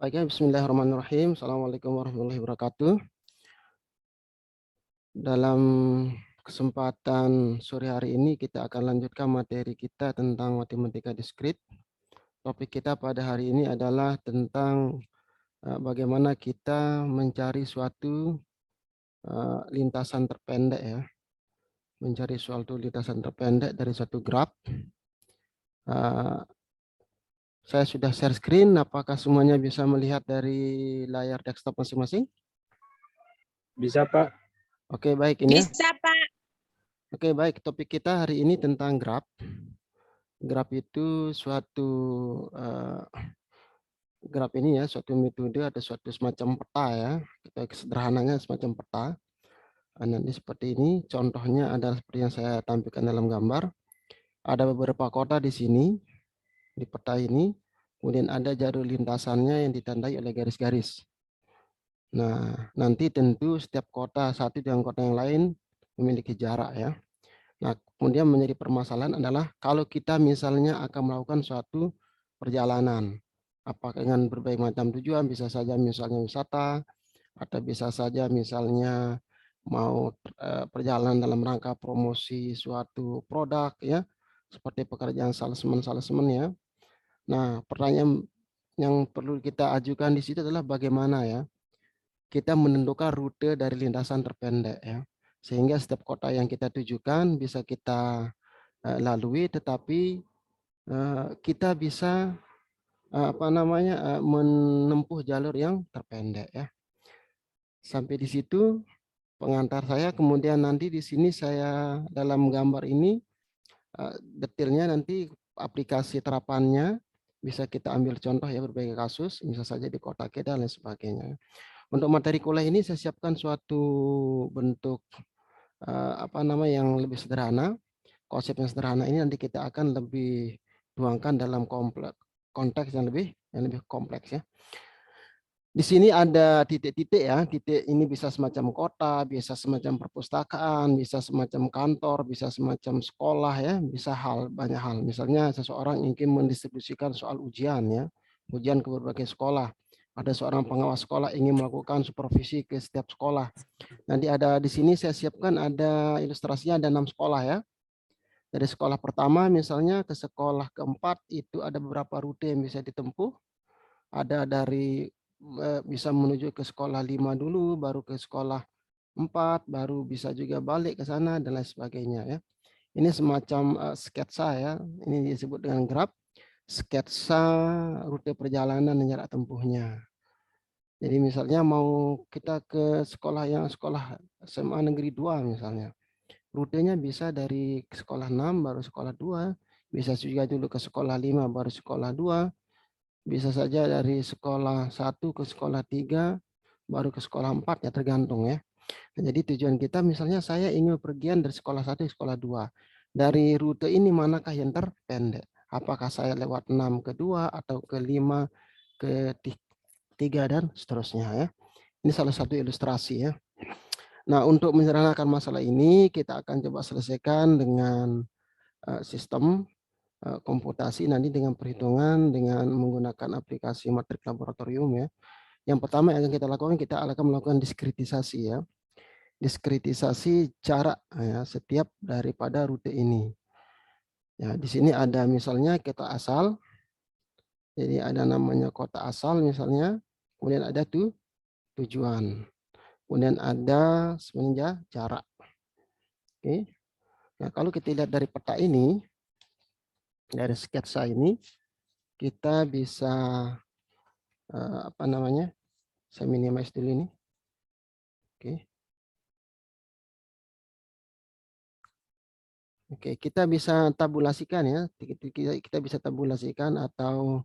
Oke, bismillahirrahmanirrahim. Assalamualaikum warahmatullahi wabarakatuh. Dalam kesempatan sore hari ini kita akan lanjutkan materi kita tentang matematika diskrit. Topik kita pada hari ini adalah tentang bagaimana kita mencari suatu lintasan terpendek ya. Mencari suatu lintasan terpendek dari suatu graf. Saya sudah share screen. Apakah semuanya bisa melihat dari layar desktop masing-masing? Bisa, Pak. Oke, baik ini ya. Bisa, Pak. Oke, baik. Topik kita hari ini tentang graf. Graf itu suatu graf ini ya, suatu metode ada suatu semacam peta ya. Kita sederhananya semacam peta. Nanti seperti ini. Contohnya adalah seperti yang saya tampilkan dalam gambar. Ada beberapa kota di sini di peta ini. Kemudian ada jalur lintasannya yang ditandai oleh garis-garis. Nah, nanti tentu setiap kota satu dengan kota yang lain memiliki jarak ya. Nah, kemudian menjadi permasalahan adalah kalau kita misalnya akan melakukan suatu perjalanan, apakah dengan berbagai macam tujuan, bisa saja misalnya wisata, atau bisa saja misalnya mau perjalanan dalam rangka promosi suatu produk ya, seperti pekerjaan salesman ya. Nah, pertanyaan yang perlu kita ajukan di situ adalah bagaimana ya kita menentukan rute dari lintasan terpendek ya. Sehingga setiap kota yang kita tujukan bisa kita lalui, tetapi kita bisa menempuh jalur yang terpendek ya. Sampai di situ pengantar saya. Kemudian nanti di sini saya dalam gambar ini detailnya nanti aplikasi terapannya bisa kita ambil contoh ya berbagai kasus, bisa saja di kota kita dan lain sebagainya. Untuk materi kuliah ini saya siapkan suatu bentuk yang lebih sederhana. Konsep yang sederhana ini nanti kita akan lebih tuangkan dalam konteks yang lebih kompleks ya. Di sini ada titik-titik ya. Titik ini bisa semacam kota, bisa semacam perpustakaan, bisa semacam kantor, bisa semacam sekolah ya, bisa banyak hal. Misalnya seseorang ingin mendistribusikan soal ujian ya, ujian ke berbagai sekolah. Ada seorang pengawas sekolah ingin melakukan supervisi ke setiap sekolah. Nanti ada di sini saya siapkan ada ilustrasinya, ada 6 sekolah ya. Dari sekolah pertama misalnya ke sekolah keempat itu ada beberapa rute yang bisa ditempuh. Ada dari bisa menuju ke sekolah 5 dulu, baru ke sekolah 4, baru bisa juga balik ke sana dan lain sebagainya ya. Ini semacam sketsa ya. Ini disebut dengan graf, sketsa rute perjalanan dan jarak tempuhnya. Jadi misalnya mau kita ke sekolah SMA Negeri 2 misalnya. Rutenya bisa dari sekolah 6 baru sekolah 2, bisa juga dulu ke sekolah 5 baru sekolah 2, bisa saja dari sekolah 1 ke sekolah 3 baru ke sekolah 4 ya, tergantung ya. Nah, jadi tujuan kita misalnya saya ingin pergian dari sekolah 1 ke sekolah 2. Dari rute ini manakah yang terpendek? Apakah saya lewat 6 ke 2 atau ke 5 ke 3 dan seterusnya ya. Ini salah satu ilustrasi ya. Nah, untuk menyederhanakan masalah ini kita akan coba selesaikan dengan sistem komputasi nanti dengan perhitungan dengan menggunakan aplikasi matrik laboratorium ya. Yang pertama yang akan kita lakukan, kita akan melakukan diskritisasi ya. Diskritisasi jarak ya, setiap daripada rute ini. Ya, di sini ada misalnya kota asal. Jadi ada namanya kota asal misalnya, kemudian ada tujuan. Kemudian ada sebenarnya jarak. Oke. Nah, kalau kita lihat dari peta ini, dari sketsa ini, kita bisa saya minimize dulu ini. Oke. Oke, kita bisa tabulasikan ya. Kita bisa tabulasikan atau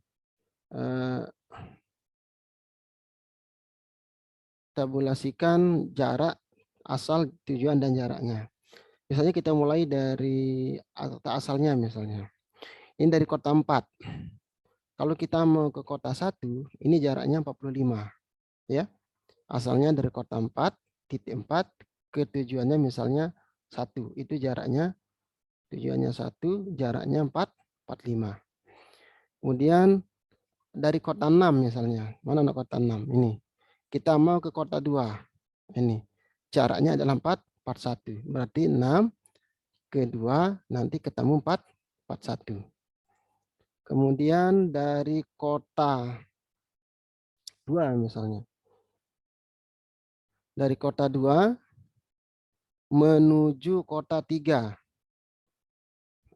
tabulasikan jarak asal, tujuan dan jaraknya. Misalnya kita mulai dari asalnya misalnya. Ini dari kota 4. Kalau kita mau ke kota 1, ini jaraknya 45 ya. Asalnya dari kota 4, titik 4 ke tujuannya misalnya 1. Itu jaraknya, tujuannya 1, jaraknya 45. Kemudian dari kota 6 misalnya. Mana anak kota 6? Ini. Kita mau ke kota 2. Ini. Jaraknya adalah 41. Berarti 6 ke 2 nanti ketemu 41. Kemudian dari kota 2 misalnya. Dari kota 2 menuju kota 3.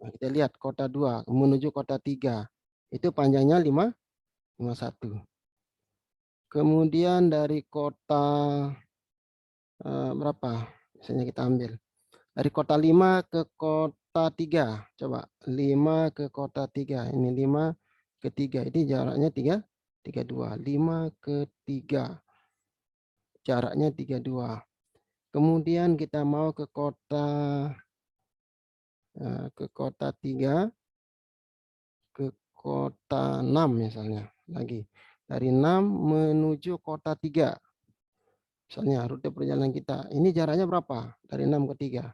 Nah, kita lihat kota 2 menuju kota 3. Itu panjangnya 51. Kemudian dari kota berapa? Misalnya kita ambil. Dari kota 5 ke kota 3. Coba 5 ke kota 3. Ini 5 ke 3. Ini jaraknya 32. 5 ke 3. Jaraknya 32. Kemudian kita mau ke kota 3 ke kota 6 misalnya. Lagi. Dari 6 menuju kota 3. Misalnya rute perjalanan kita. Ini jaraknya berapa? Dari 6 ke 3.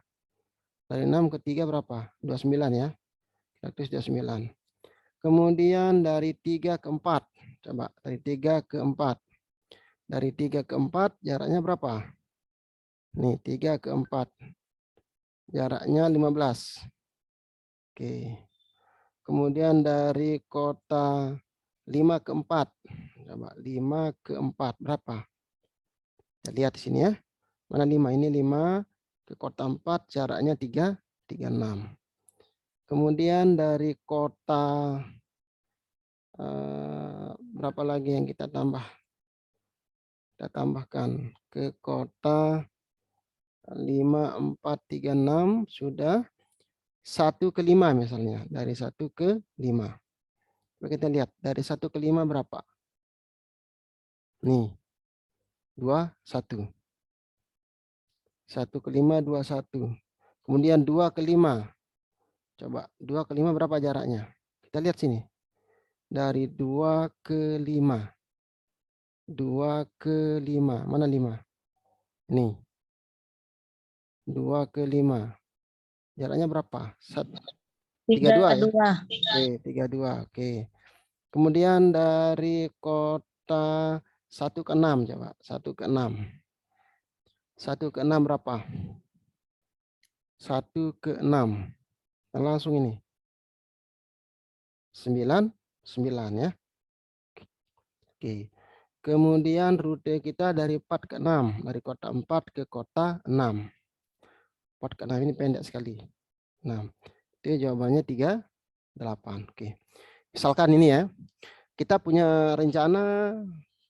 Dari 6 ke 3 berapa? 29 ya. 129. Kemudian dari 3 ke 4. Coba dari 3 ke 4. Dari 3 ke 4 jaraknya berapa? Nih 3 ke 4. Jaraknya 15. Oke. Kemudian dari kota 5 ke 4. Coba 5 ke 4 berapa? Kita lihat di sini ya. Mana 5? Ini 5 ke kota 4 jaraknya 36. Kemudian dari kota berapa lagi yang kita tambah? Kita tambahkan ke kota 5, 4, 3, 6 sudah 1 ke 5 misalnya. Dari 1 ke 5. Coba kita lihat dari 1 ke 5 berapa? Nih 21. 1 ke 5 21. Kemudian 2 ke 5. Coba 2 ke 5 berapa jaraknya? Kita lihat sini. Dari 2 ke 5. 2 ke 5. Mana 5? Nih. 2 ke 5. Jaraknya berapa? 32 ya? 32. Oke, 32. Oke. Kemudian dari kota 1 ke 6 coba. 1 ke 6. 1 ke 6 berapa? 1 ke 6. Nah, langsung ini. 9 ya. Oke. Kemudian rute kita dari 4 ke 6. Dari kota 4 ke kota 6. 4 ke 6 ini pendek sekali. 6. Itu jawabannya 38. Oke. Misalkan ini ya. Kita punya rencana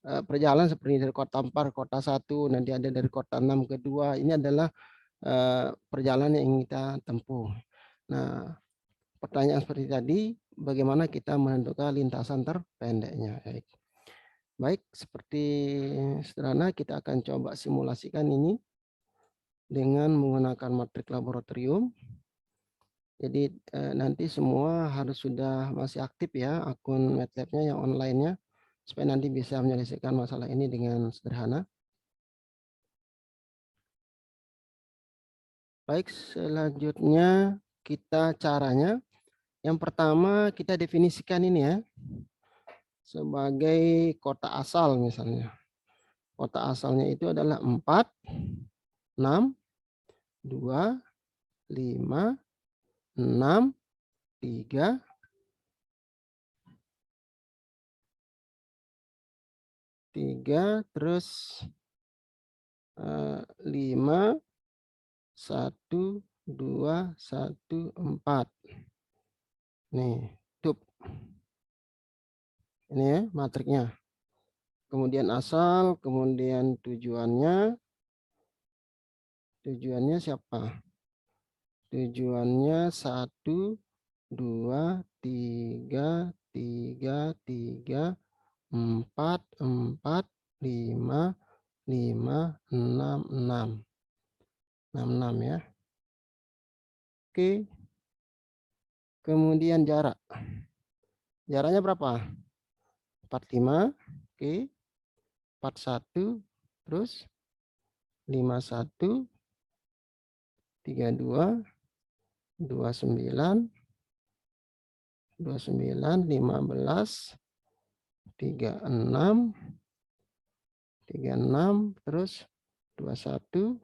perjalanan seperti dari kota 4 ke kota 1. Nanti ada dari kota 6 ke 2. Ini adalah perjalanan yang ingin kita tempuh. Nah, pertanyaan seperti tadi, bagaimana kita menentukan lintasan terpendeknya? Baik, seperti sederhana kita akan coba simulasikan ini dengan menggunakan matrik laboratorium. Jadi nanti semua harus sudah masih aktif ya akun MATLAB-nya yang online-nya supaya nanti bisa menyelesaikan masalah ini dengan sederhana. Baik, selanjutnya kita caranya. Yang pertama kita definisikan ini ya sebagai kota asal misalnya. Kota asalnya itu adalah 4, 6, 2, 5, 6, 3, 3, terus 5, 1, 2, 1, 4. Nih, ini ya matriknya. Kemudian asal, kemudian tujuannya. Tujuannya siapa? Tujuannya 1, 2, 3, 3, 3, 4, 4, 5, 5, 6, 6. 6 ya. Oke. Kemudian jarak. Jaraknya berapa? 45. Oke. 41. Terus 51. 32. 29. 29. 15. 36, terus 21,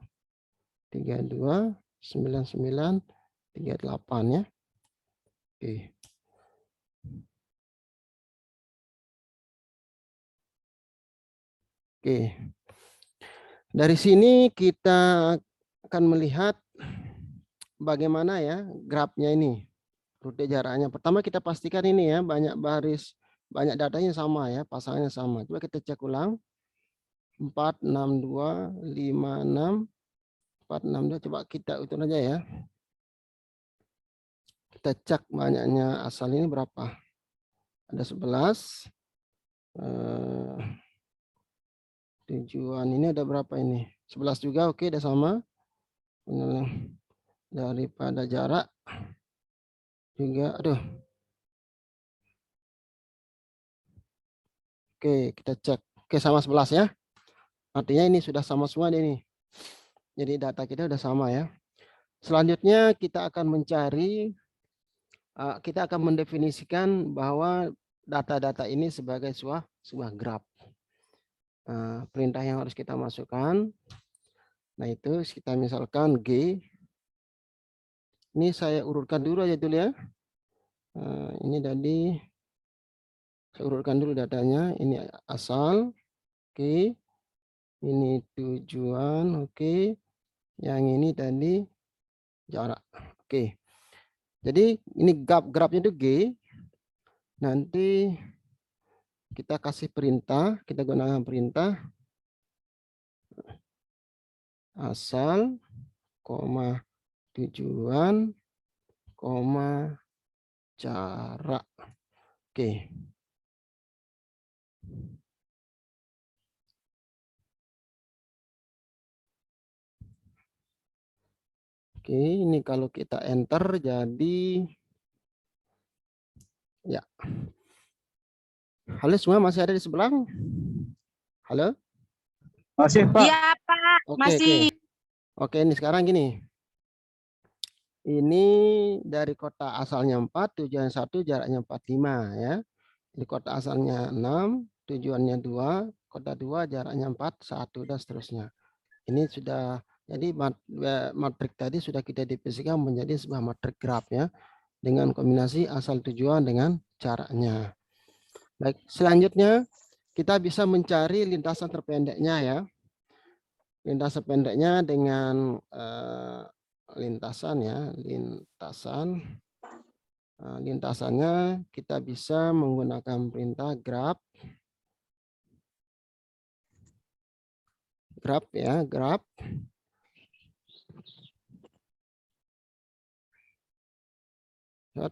32, 99, 38 ya. Oke. Oke. Dari sini kita akan melihat bagaimana ya grafnya ini. Rute jaraknya. Pertama kita pastikan ini ya, banyak datanya sama ya, pasangannya sama. Coba kita cek ulang. 4, 6, 2, 5, 6, 4, 6, 2. Coba kita hitung aja ya. Kita cek banyaknya asal ini berapa. Ada 11. Tujuan ini ada berapa ini? 11 juga, oke, udah sama. Daripada jarak juga, aduh. Oke, kita cek. Oke, sama 11 ya. Artinya ini sudah sama semua ini. Jadi data kita udah sama ya. Selanjutnya kita akan mencari, kita akan mendefinisikan bahwa data-data ini sebagai sebuah graf. Perintah yang harus kita masukkan. Nah itu kita misalkan G. Ini saya urutkan dulu aja dulu ya. Ini tadi saya urutkan dulu datanya. Ini asal, oke. Ini tujuan, oke. Yang ini tadi jarak, oke. Jadi ini grafnya itu G. Nanti kita kasih perintah, kita gunakan perintah asal, koma tujuan, koma jarak. Oke. Oke, ini kalau kita enter jadi ya. Halo semua, masih ada di sebelah? Halo? Masih, Pak. Iya, Pak. Oke, Masih. Oke, ini sekarang gini. Ini dari kota asalnya 4, tujuan 1, jaraknya 45 ya. Di kota asalnya 6, tujuannya 2, kota 2, jaraknya 4, 1, dan seterusnya. Ini sudah, jadi matrik tadi sudah kita definisikan menjadi sebuah matrik graf ya. Dengan kombinasi asal tujuan dengan jaraknya. Baik, selanjutnya kita bisa mencari lintasan terpendeknya ya. Lintasan pendeknya dengan lintasan ya, lintasannya kita bisa menggunakan perintah graph ya, graph.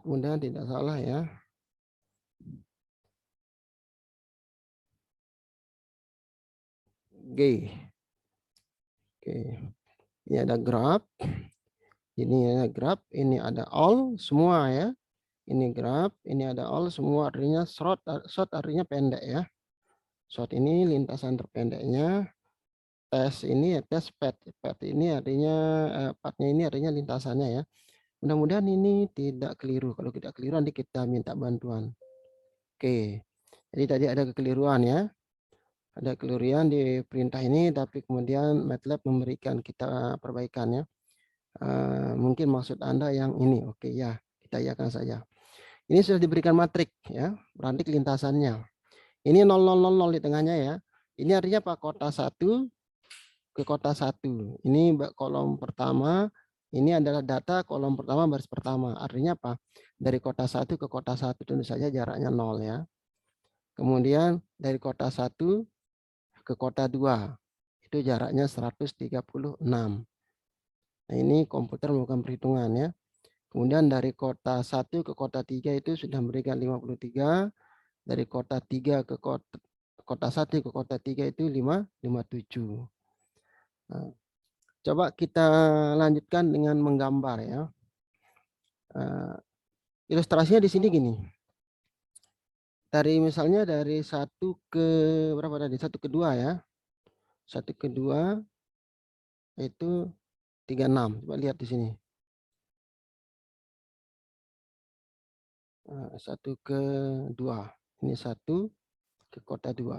Mudah tidak salah ya. G. Oke. Ini ada graph. Ini ada graph, ini ada all semua ya. Ini graph, ini ada all semua artinya short artinya pendek ya. Short ini lintasan terpendeknya. Tes ini ya tes pad ini artinya padnya ini artinya lintasannya ya. Mudah-mudahan ini tidak keliru. Kalau tidak keliru nanti kita minta bantuan. Oke. Jadi tadi ada kekeliruan ya. Ada kekeliruan di perintah ini tapi kemudian MATLAB memberikan kita perbaikan ya. Mungkin maksud Anda yang ini. Oke ya, kita iakan saja. Ini sudah diberikan matrik ya, berarti lintasannya. Ini 0000 di tengahnya ya. Ini artinya Pak kota 1 ke kota 1. Ini kolom pertama, ini adalah data kolom pertama baris pertama. Artinya apa? Dari kota 1 ke kota 1 tentu saja jaraknya 0 ya. Kemudian dari kota 1 ke kota 2 itu jaraknya 136. Nah, ini komputer melakukan perhitungan ya. Kemudian dari kota 1 ke kota 3 itu sudah memberikan 53. Dari kota 3 ke kota 1 ke kota 3 itu 57. Nah, coba kita lanjutkan dengan menggambar ya. Ilustrasinya di sini gini. Dari misalnya dari 1 ke berapa tadi? 1 ke 2 ya. 1 ke 2 itu 36. Coba lihat di sini. 1 ke 2. Ini 1, ke kota 2.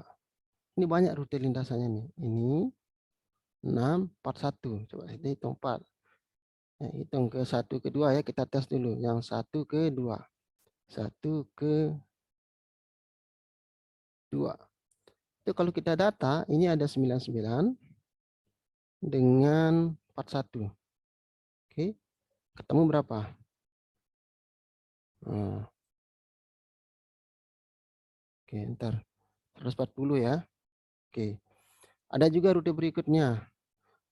Ini banyak rute lintasannya nih. Ini 6, 41. Coba kita hitung 4. Ya, hitung ke 1 ke 2 ya, kita tes dulu. Yang 1 ke 2. 1 ke 2. Itu kalau kita data, ini ada 99 dengan 41. Oke, ketemu berapa? Nah, oke, ntar 140 ya. Oke, ada juga rute berikutnya,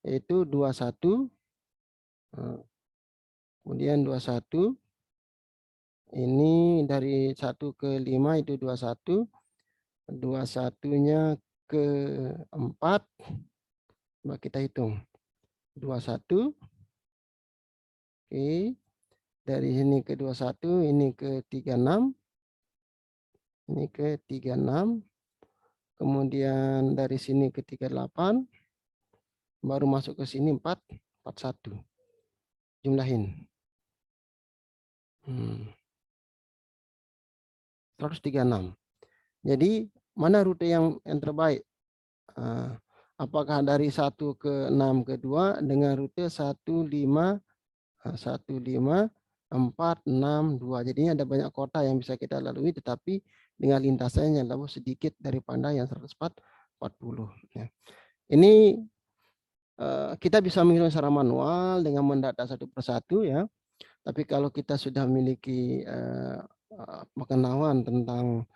yaitu 21, kemudian 21, ini dari 1 ke 5 itu 21, 21-nya ke 4, coba kita hitung, 21, oke, dari sini ke 21, ini ke 36, ini ke 36, kemudian dari sini ke 38, baru masuk ke sini 4, 41. Jumlahin. 136. Jadi mana rute yang terbaik? Apakah dari 1 ke 6 ke 2 dengan rute 15, 4, 6, 2. Jadinya ada banyak kota yang bisa kita lalui, tetapi dengan lintasannya yang lebih sedikit daripada yang 140. Ya. Ini kita bisa menghitung secara manual dengan mendata satu persatu ya. Tapi kalau kita sudah memiliki pengetahuan tentang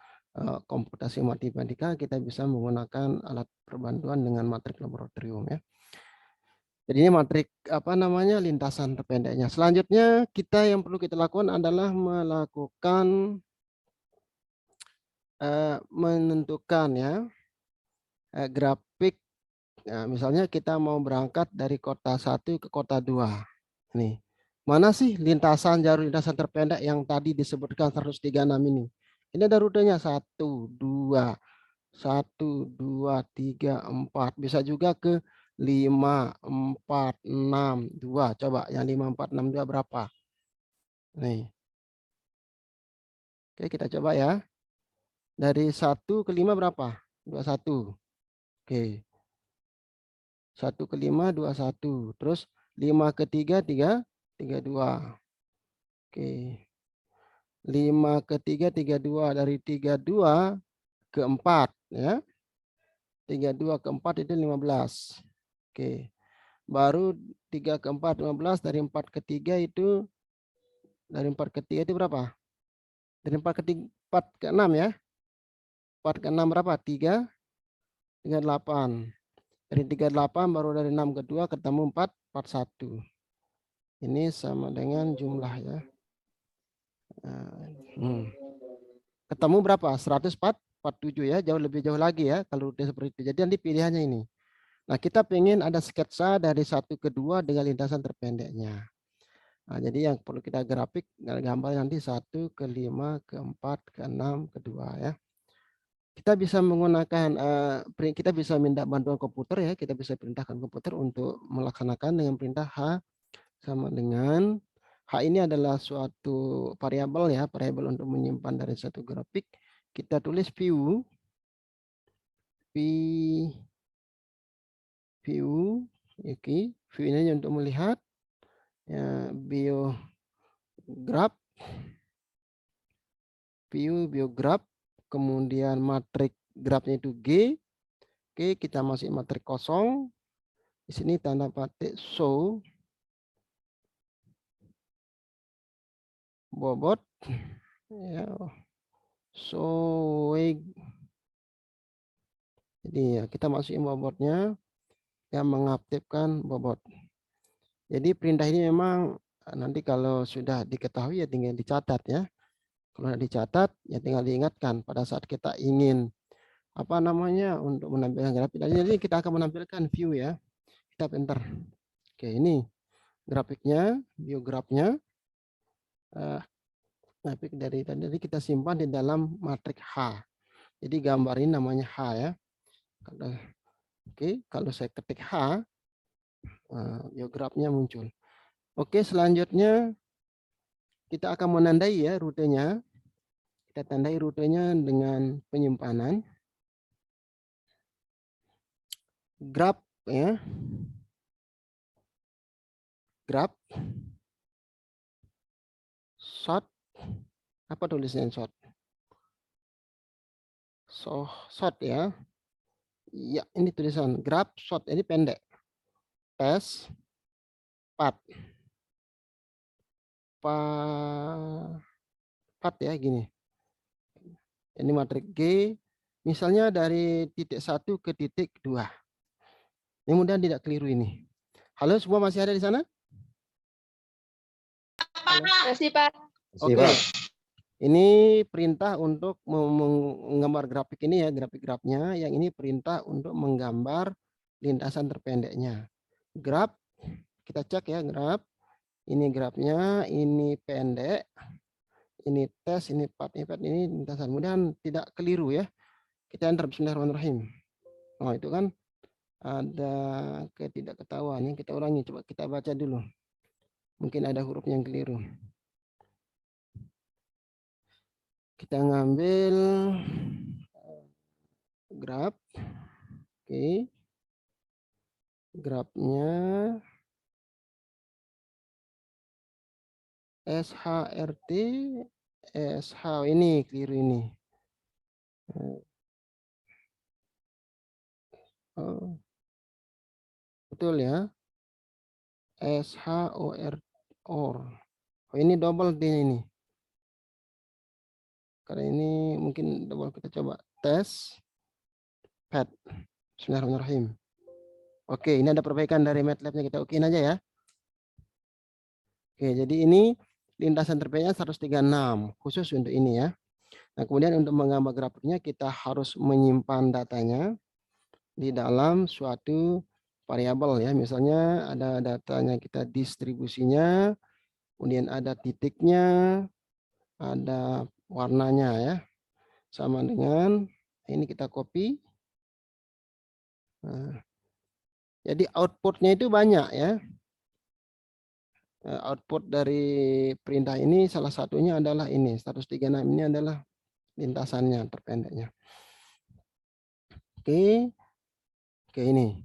komputasi matematika, kita bisa menggunakan alat perbantuan dengan matrik laboratorium ya. Jadi ini matrik lintasan terpendeknya. Selanjutnya kita yang perlu kita lakukan adalah melakukan menentukan ya grafik. Nah, misalnya kita mau berangkat dari kota 1 ke kota 2. Nih. Mana sih lintasan jalur lintasan terpendek yang tadi disebutkan 136 ini? Ini ada rutenya 1, 2, 1, 2, 3, 4. Bisa juga ke 5, 4, 6, 2. Coba yang 5, 4, 6, 2 berapa? Nih. Oke, kita coba ya. Dari 1 ke 5 berapa? 21. Oke. 1 ke 5, 21. Terus 5 ke 3, 32. Oke. 5 ke 3, 32. Dari 32 ke 4. Ya. 32 ke 4 itu 15. Oke. Baru 3 ke 4, 15. Dari 4 ke 3 itu, dari 4 ke 3 itu berapa? Dari 4 ke 3, 4 ke 6 ya. 4 ke 6 berapa? 3, 38. Dari 38 baru dari 6 ke 2 ketemu 4, 41. Ini sama dengan jumlah ya. Ketemu berapa? 147 ya, jauh lagi ya kalau udah seperti itu. Jadi nanti pilihannya ini. Nah, kita pengen ada sketsa dari 1 ke 2 dengan lintasan terpendeknya. Nah, jadi yang perlu kita grafik gambar nanti 1 ke 5 ke 4 ke 6 ke 2 ya. Kita bisa menggunakan kita bisa minta bantuan komputer ya, kita bisa perintahkan komputer untuk melaksanakan dengan perintah H sama dengan H ini adalah suatu variabel ya, variabel untuk menyimpan dari satu grafik. Kita tulis view oke, view ini untuk melihat ya, biograph, kemudian matrik grafnya itu G. Oke, kita masih matrik kosong. Di sini tanda petik show bobot ya, jadi ya kita masukin bobotnya yang mengaktifkan bobot. Jadi perintah ini memang nanti kalau sudah diketahui ya tinggal dicatat ya. Kalau sudah dicatat ya tinggal diingatkan pada saat kita ingin untuk menampilkan grafik. Jadi kita akan menampilkan view ya. Kita enter. Oke, ini grafiknya, biografnya. Grafik dari tadi kita simpan di dalam matrik H. Jadi gambar ini namanya H ya. Oke, kalau saya ketik H, biografnya muncul. Oke, selanjutnya kita akan menandai ya rutenya. Kita tandai rutenya dengan penyimpanan. graph ya. Graph short, apa tulisnya short? Short ya. Ya, ini tulisan graph short, ini pendek. Test path. Path ya gini. Ini matrik G, misalnya dari titik 1 ke titik 2. Ini mudah tidak keliru ini. Halo, semua masih ada di sana? Masih, Pak. Oke. Ini perintah untuk menggambar grafik ini ya, grafik-grafnya. Yang ini perintah untuk menggambar lintasan terpendeknya. Graf, kita cek ya graf. Ini grafnya, ini pendek. Ini tes, ini path, ini lintasan. Kemudian tidak keliru ya. Kita enter bismillahirrahmanirrahim. Oh, itu kan ada ketidakketahuan. Kita ulangi, coba kita baca dulu. Mungkin ada huruf yang keliru. Kita ngambil graf. Oke. Grafnya SHRT, SH ini keliru ini. Oh, betul ya. SHOR. Oh, ini double D ini. Karena ini mungkin double, kita coba tes. Pad. Bismillahirrahmanirrahim. Oke, ini ada perbaikan dari MATLAB-nya, kita okein aja ya. Oke, jadi ini lintasan terpendeknya 136 khusus untuk ini ya. Nah, kemudian untuk menggambar grafiknya kita harus menyimpan datanya di dalam suatu variabel ya. Misalnya ada datanya, kita distribusinya, kemudian ada titiknya, ada warnanya ya. Sama dengan ini, kita copy. Nah, jadi outputnya itu banyak ya. Output dari perintah ini salah satunya adalah ini 136, ini adalah lintasannya terpendeknya. Oke. Oke, ini.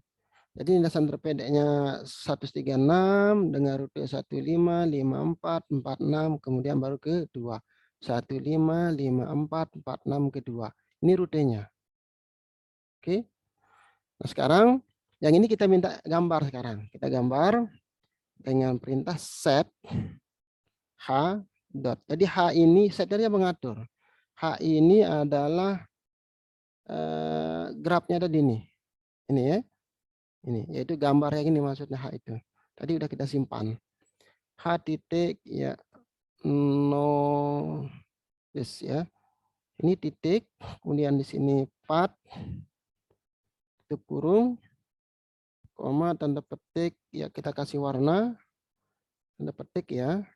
Jadi lintasan terpendeknya 136 dengan rute 15, 54, 46, kemudian baru ke 2. 15, 54, 46 ke 2. Ini rutenya. Oke. Nah, sekarang yang ini kita minta gambar sekarang. Kita gambar dengan perintah set H dot. Jadi H ini setnya mengatur. H ini adalah grafnya ada di ini. Ini ya. Ini yaitu gambar yang ini, maksudnya H itu. Tadi udah kita simpan. H titik ya 0 ya. Ini titik, kemudian di sini path, tutup kurung, koma, tanda petik, ya kita kasih warna, tanda petik ya.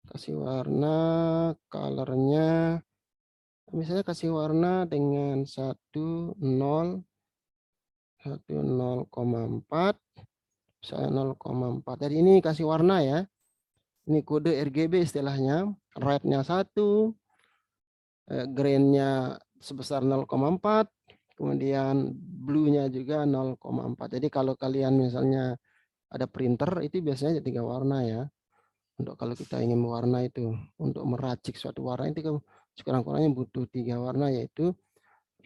Kasih warna, colornya, misalnya kasih warna dengan 10, 0,4, misalnya 0,4. Jadi ini kasih warna ya. Ini kode RGB istilahnya. Red-nya 1, green-nya sebesar 0,4, kemudian blue-nya juga 0,4. Jadi kalau kalian misalnya ada printer, itu biasanya 3 warna ya. Untuk kalau kita ingin mewarna itu, untuk meracik suatu warna itu sekurang-kurangnya butuh 3 warna, yaitu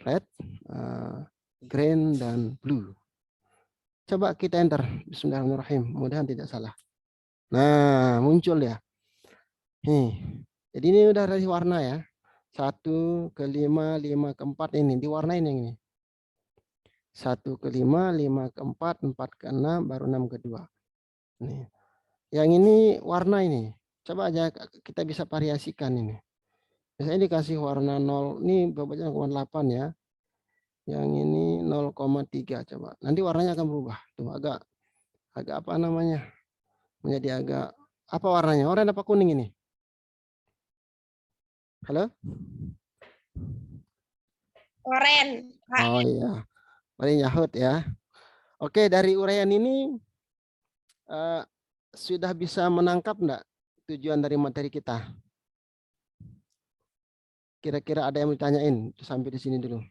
red, green, dan blue. Coba kita enter. Bismillahirrahmanirrahim. Mudah-mudahan tidak salah. Nah, muncul ya. Nih. Jadi ini udah dari warna ya. 1 ke 5, 5 ke 4 ini diwarnain yang ini. 1 ke 5, 5 ke 4, 4 ke 6, baru 6 ke 2. Nih. Yang ini warna ini. Coba aja kita bisa variasikan ini. Misalnya dikasih warna 0, ini bobotnya 0,8 ya. Yang ini 0,3 coba. Nanti warnanya akan berubah. Tuh agak apa namanya? Menjadi agak apa warnanya? Oranye apa kuning ini? Halo? Oren. Oh iya. Paling Yahut ya. Oke, dari uraian ini sudah bisa menangkap enggak tujuan dari materi kita? Kira-kira ada yang ditanyain sampai di sini dulu.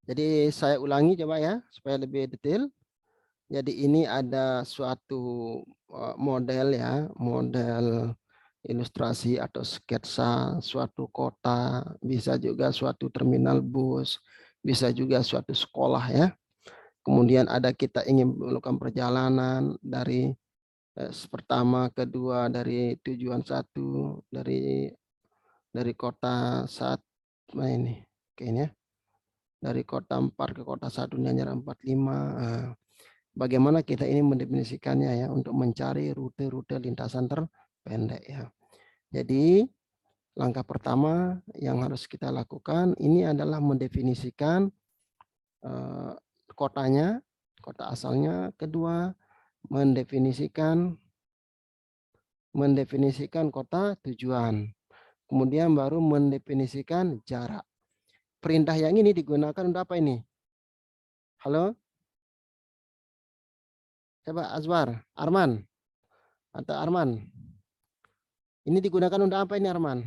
Jadi saya ulangi coba ya, supaya lebih detail. Jadi ini ada suatu model ya, model ilustrasi atau sketsa suatu kota, bisa juga suatu terminal bus, bisa juga suatu sekolah ya. Kemudian ada kita ingin melakukan perjalanan dari pertama, kedua, dari tujuan satu, dari kota mana ini, kayaknya dari kota 4 ke kota 1 jarak 45. Bagaimana kita ini mendefinisikannya ya untuk mencari rute-rute lintasan terpendek ya. Jadi langkah pertama yang harus kita lakukan ini adalah mendefinisikan kotanya, kota asalnya. Kedua, mendefinisikan kota tujuan. Kemudian baru mendefinisikan jarak. Perintah yang ini digunakan untuk apa ini? Halo? Coba Azwar, Arman, atau Arman. Ini digunakan untuk apa ini Arman?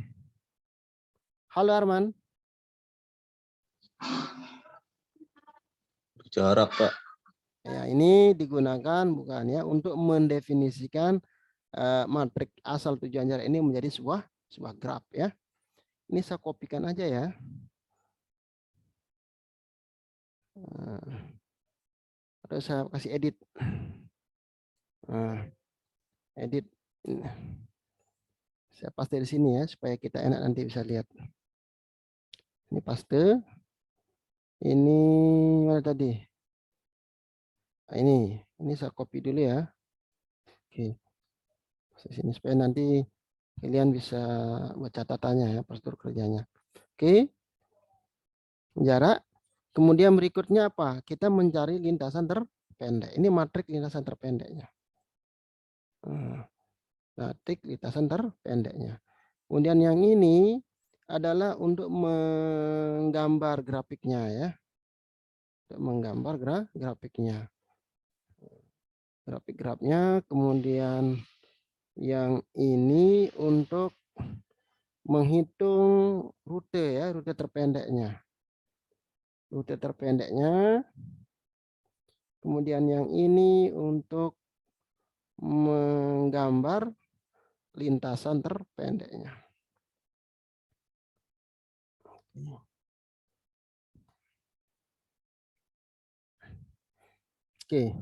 Halo Arman. Jarak, Pak. Ya, ini digunakan bukan ya untuk mendefinisikan matrik asal tujuan jarak ini menjadi sebuah graf ya. Ini saya kopikan aja ya. Terus saya kasih edit. Edit. Saya paste di sini ya supaya kita enak nanti bisa lihat. Ini paste. Ini mana tadi? Nah, ini saya copy dulu ya. Oke. Di sini supaya nanti kalian bisa buat catatannya ya, prosedur kerjanya. Oke. Jarak. Kemudian berikutnya apa? Kita mencari lintasan terpendek. Ini matrik lintasan terpendeknya. Matrik lintasan terpendeknya. Kemudian yang ini adalah untuk menggambar grafiknya ya. Untuk menggambar grafiknya. Grafik-grafnya. Kemudian yang ini untuk menghitung rute ya, rute terpendeknya. Rute terpendeknya. Kemudian yang ini untuk menggambar lintasan terpendeknya. Oke,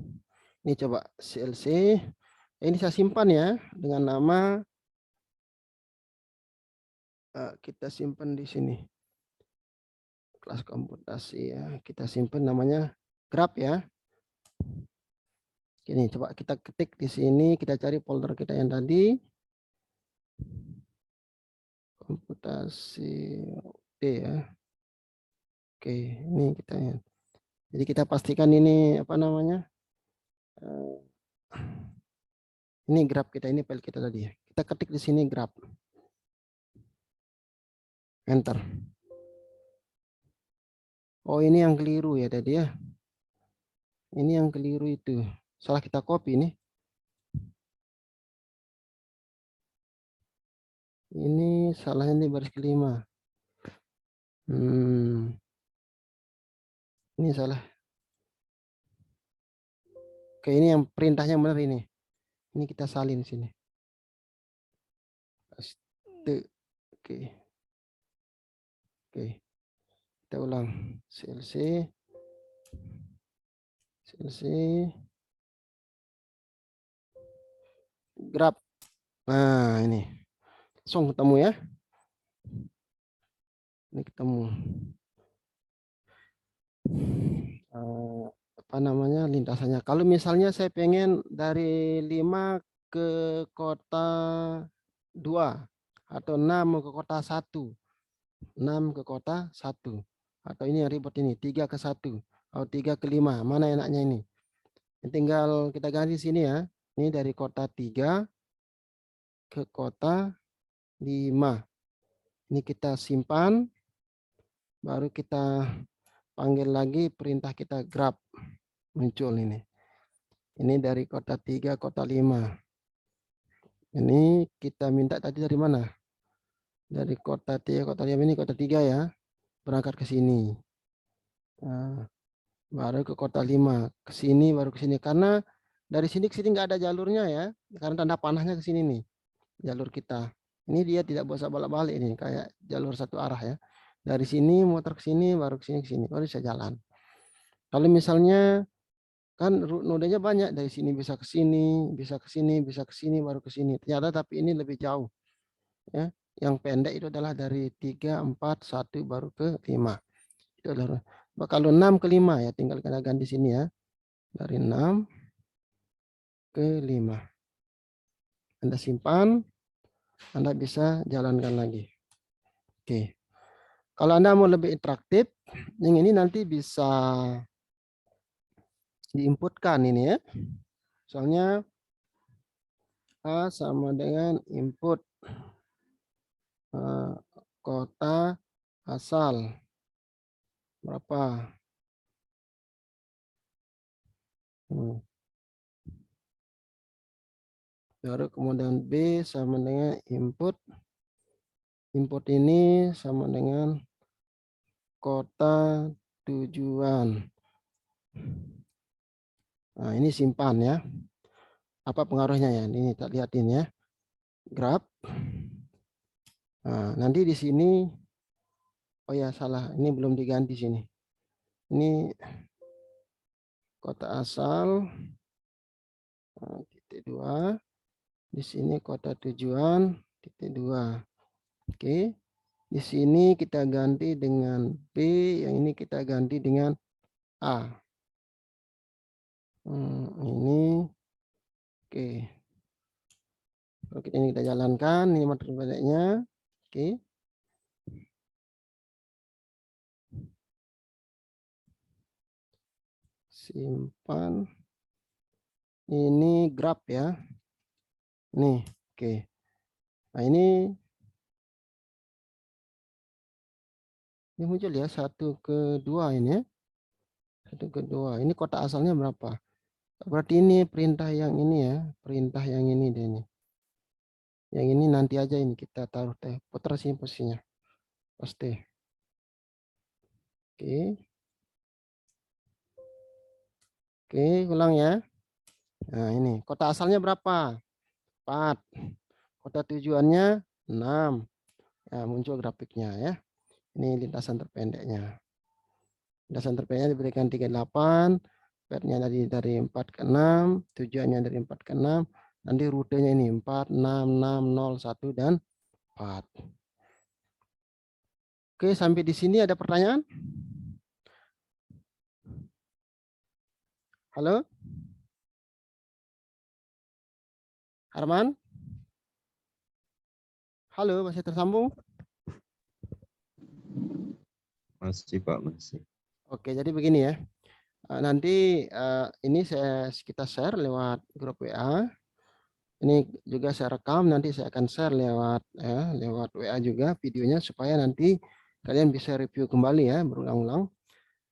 ini coba CLC. Ini saya simpan ya dengan nama, kita simpan di sini. Kelas komputasi ya, kita simpan namanya graf ya. Ini coba kita ketik di sini, kita cari folder kita yang tadi. Komputasi D ya. Oke, ini kita ya. Jadi kita pastikan ini apa namanya? Ini graf kita, ini file kita tadi ya. Kita ketik di sini graf. Enter. Oh, ini yang keliru ya tadi ya. Ini yang keliru itu. Salah kita copy nih. Ini salahnya di baris kelima. Ini salah. Oke, ini yang perintahnya benar ini. Ini kita salin sini. Paste. Oke. Oke. Kita ulang. CLC. Grab. Nah, ini. Langsung ketemu ya. Ini ketemu. Apa namanya lintasannya. Kalau misalnya saya pengen dari 5 ke kota 2 atau 6 ke kota 1. 6 ke kota 1. Atau ini yang ribet ini 3 ke 1 atau 3 ke 5. Mana enaknya ini? Tinggal kita ganti sini ya. Ini dari kota 3 ke kota 5. Ini kita simpan. Baru kita panggil lagi perintah kita grab. Muncul ini. Ini dari kota 3 kota 5. Ini kita minta tadi dari mana? Dari kota 3 kota 5 ini kota 3 ya. Berangkat ke sini. Nah, baru ke kota 5, ke sini baru ke sini. Karena dari sini ke sini nggak ada jalurnya ya, karena tanda panahnya ke sini nih, jalur kita. Ini dia tidak bisa bolak-balik ini, kayak jalur satu arah ya. Dari sini motor ke sini, baru ke sini, baru bisa jalan. Kalau misalnya kan nodenya banyak, dari sini bisa ke sini, bisa ke sini, bisa ke sini, baru ke sini. Ternyata tapi ini lebih jauh ya. Yang pendek itu adalah dari 3, 4, 1 baru ke 5. Itu adalah kalau 6 ke 5 ya, tinggal kita ganti sini ya. Dari 6 ke 5. Anda simpan, Anda bisa jalankan lagi. Oke. Kalau Anda mau lebih interaktif, yang ini nanti bisa diinputkan ini ya. Soalnya A sama dengan input kota asal berapa. Baru kemudian B sama dengan input ini sama dengan kota tujuan. Nah, ini simpan ya. Apa pengaruhnya ya? Ini tak lihatin ya. Grab. Nah, nanti di sini, oh ya salah, ini belum diganti sini. Ini kota asal, titik 2. Di sini kota tujuan, titik 2. Oke. Di sini kita ganti dengan B, yang ini kita ganti dengan A. Ini, oke. Kalau ini kita jalankan, ini materi baliknya. Oke. Simpan. Ini grab ya. Nih, oke. Nah, ini muncul ya 1 ke 2 ini ya. 1 ke 2. Ini kota asalnya berapa? Berarti ini perintah yang ini ya, perintah yang ini deh ini. Yang ini nanti aja ini kita taruh putar sini posisinya. Pasti. Oke. Oke, ulang ya. Nah, ini kota asalnya berapa? 4. Kota tujuannya 6. Ya, muncul grafiknya ya. Ini lintasan terpendeknya. Lintasan terpendeknya diberikan 38, petnya dari 4 ke 6, tujuannya dari 4 ke 6, nanti rutenya ini 4, 6, 6, 0, 1, dan 4. Oke, sampai di sini ada pertanyaan? Halo? Arman? Halo, masih tersambung? Masih Pak, masih. Oke, jadi begini ya. Nanti ini kita share lewat grup WA. Ini juga saya rekam, nanti saya akan share lewat WA juga videonya supaya nanti kalian bisa review kembali ya, berulang-ulang.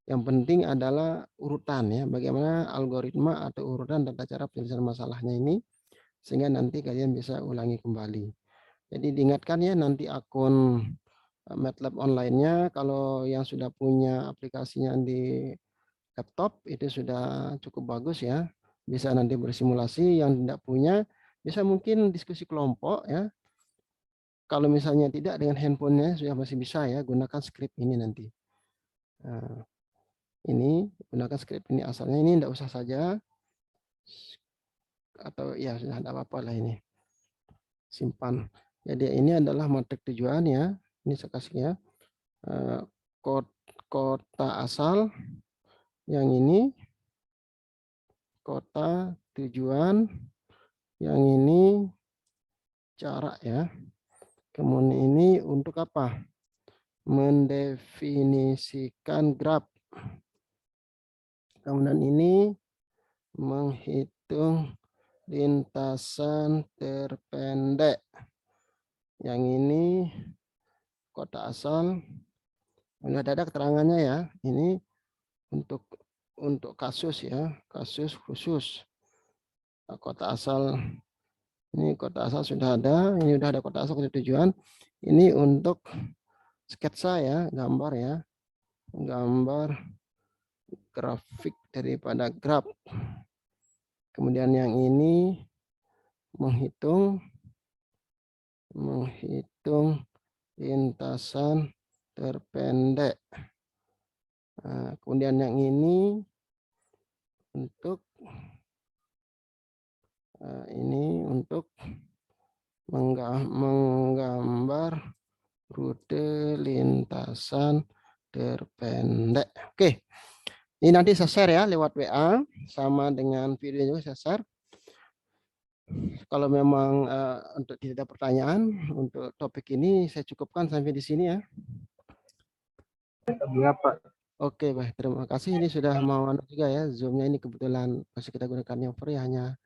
Yang penting adalah urutan ya, bagaimana algoritma atau urutan tata cara penyelesaian masalahnya ini, sehingga nanti kalian bisa ulangi kembali. Jadi diingatkan ya, nanti akun MATLAB online-nya, kalau yang sudah punya aplikasinya di laptop, itu sudah cukup bagus ya, bisa nanti bersimulasi. Yang tidak punya, bisa mungkin diskusi kelompok ya. Kalau misalnya tidak, dengan handphonenya sudah masih bisa ya, gunakan script ini nanti. Nah, ini gunakan script ini, asalnya ini tidak usah saja, atau ya sudah tidak apa-apa lah, ini simpan. Jadi ini adalah matrik tujuan ya, ini saya kasih ya, kota asal, yang ini kota tujuan, yang ini cara ya. Kemudian ini untuk apa? Mendefinisikan graf. Kemudian ini menghitung lintasan terpendek. Yang ini kota asal. Ini ada keterangannya ya. Ini untuk kasus ya, kasus khusus. Kota asal. Ini kota asal sudah ada. Ini sudah ada kota asal tujuan. Ini untuk sketsa ya, gambar ya. Gambar grafik daripada graf. Kemudian yang ini menghitung lintasan terpendek. Nah, kemudian yang ini untuk menggambar rute lintasan terpendek. Oke, ini nanti saya share ya lewat WA sama dengan video juga saya share. Kalau memang untuk tidak ada pertanyaan untuk topik ini saya cukupkan sampai di sini ya. Iya, Pak. Oke, baik. Terima kasih. Ini sudah mau juga ya. Zoom-nya ini kebetulan masih kita gunakan yang free hanya